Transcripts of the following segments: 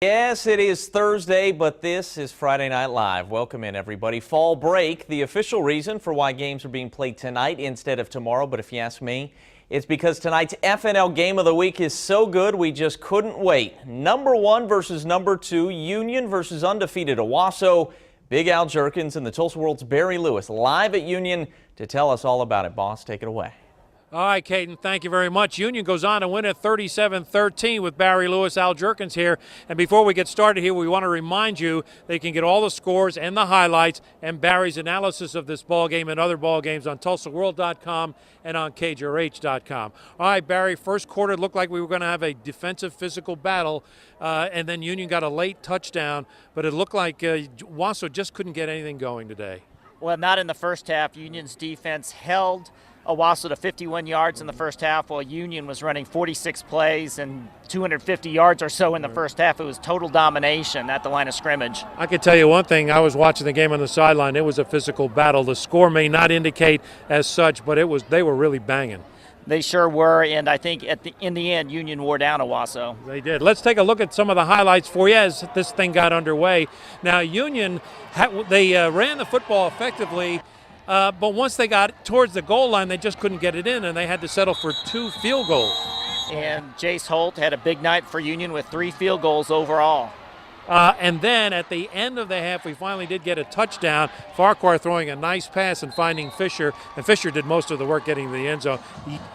Yes, it is Thursday, but this is Friday Night Live. Welcome in, everybody. Fall break, the official reason for why games are being played tonight instead of tomorrow. But if you ask me, it's because tonight's FNL Game of the Week is so good we just couldn't wait. Number 1 versus number 2, Union versus undefeated Owasso. Big Al Jerkins and the Tulsa World's Barry Lewis live at Union to tell us all about it. Boss, take it away. All right, Caden, thank you very much. Union goes on to win at 37-13 with Barry Lewis, Al Jerkins here. And before we get started here, we want to remind you they can get all the scores and the highlights and Barry's analysis of this ball game and other ball games on TulsaWorld.com and on KJRH.com. All right, Barry, first quarter looked like we were going to have a defensive physical battle, and then Union got a late touchdown, but it looked like Owasso just couldn't get anything going today. Well, not in the first half. Union's defense held Owasso to 51 yards in the first half, while Union was running 46 plays and 250 yards or so in the first half. It was total domination at the line of scrimmage. I can tell you one thing. I was watching the game on the sideline. It was a physical battle. The score may not indicate as such, but they were really banging. They sure were, and I think in the end, Union wore down Owasso. They did. Let's take a look at some of the highlights for you as this thing got underway. Now, Union, they ran the football effectively, but once they got towards the goal line, they just couldn't get it in, and they had to settle for 2 field goals. And Jace Holt had a big night for Union with 3 field goals overall. And then at the end of the half, we finally did get a touchdown. Farquhar throwing a nice pass and finding Fisher, and Fisher did most of the work getting to the end zone.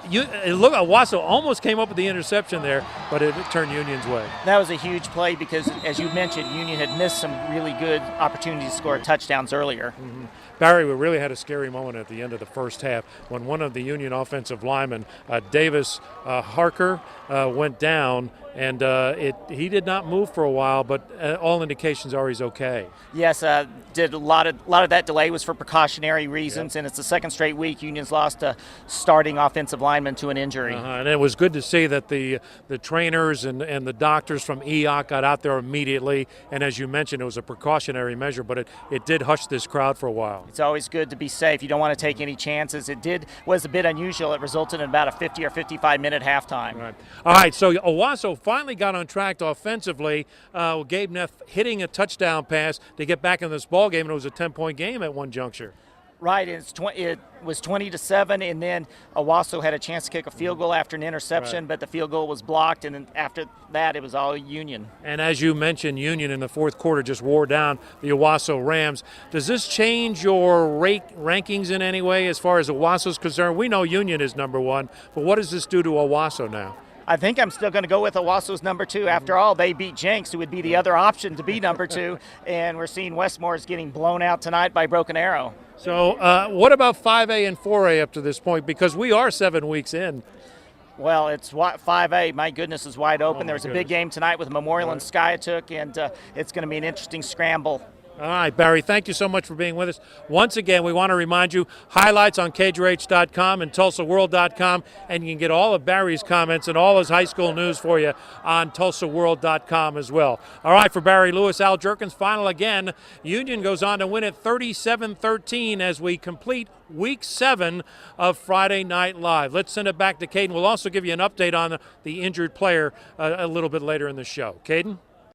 Owasso almost came up with the interception there, but it turned Union's way. That was a huge play because, as you mentioned, Union had missed some really good opportunities to score touchdowns earlier. Mm-hmm. Barry, we really had a scary moment at the end of the first half when one of the Union offensive linemen, Davis Harker, went down, and he did not move for a while, but all indications are he's okay. Yes, did a lot of that delay was for precautionary reasons, and it's the second straight week Union's lost a starting offensive lineman to an injury. And it was good to see that the trainers and the doctors from EOC got out there immediately, and as you mentioned, it was a precautionary measure, but it did hush this crowd for a while. It's always good to be safe. You don't want to take any chances. Was a bit unusual. It resulted in about a 50 or 55-minute halftime. Right. All right, so Owasso finally got on track offensively. Gabe Neff hitting a touchdown pass to get back in this ball game, and it was a 10-point game at one juncture. Right, it was 20-7, and then Owasso had a chance to kick a field goal after an interception, but the field goal was blocked, and then after that it was all Union. And as you mentioned, Union in the fourth quarter just wore down the Owasso Rams. Does this change your rankings in any way as far as Owasso's concerned? We know Union is number 1, but what does this do to Owasso now? I think I'm still going to go with Owasso's number 2. After all, they beat Jenks, who would be the other option to be number 2, and we're seeing Westmore's getting blown out tonight by Broken Arrow. So what about 5A and 4A up to this point? Because we are 7 weeks in. Well, it's 5A. My goodness, is wide open. There was a big game tonight with Memorial and Skiatook, and it's going to be an interesting scramble. All right, Barry, thank you so much for being with us. Once again, we want to remind you, highlights on KJRH.com and TulsaWorld.com, and you can get all of Barry's comments and all his high school news for you on TulsaWorld.com as well. All right, for Barry Lewis, Al Jerkins, final again. Union goes on to win at 37-13 as we complete Week 7 of Friday Night Live. Let's send it back to Caden. We'll also give you an update on the injured player a little bit later in the show. Caden?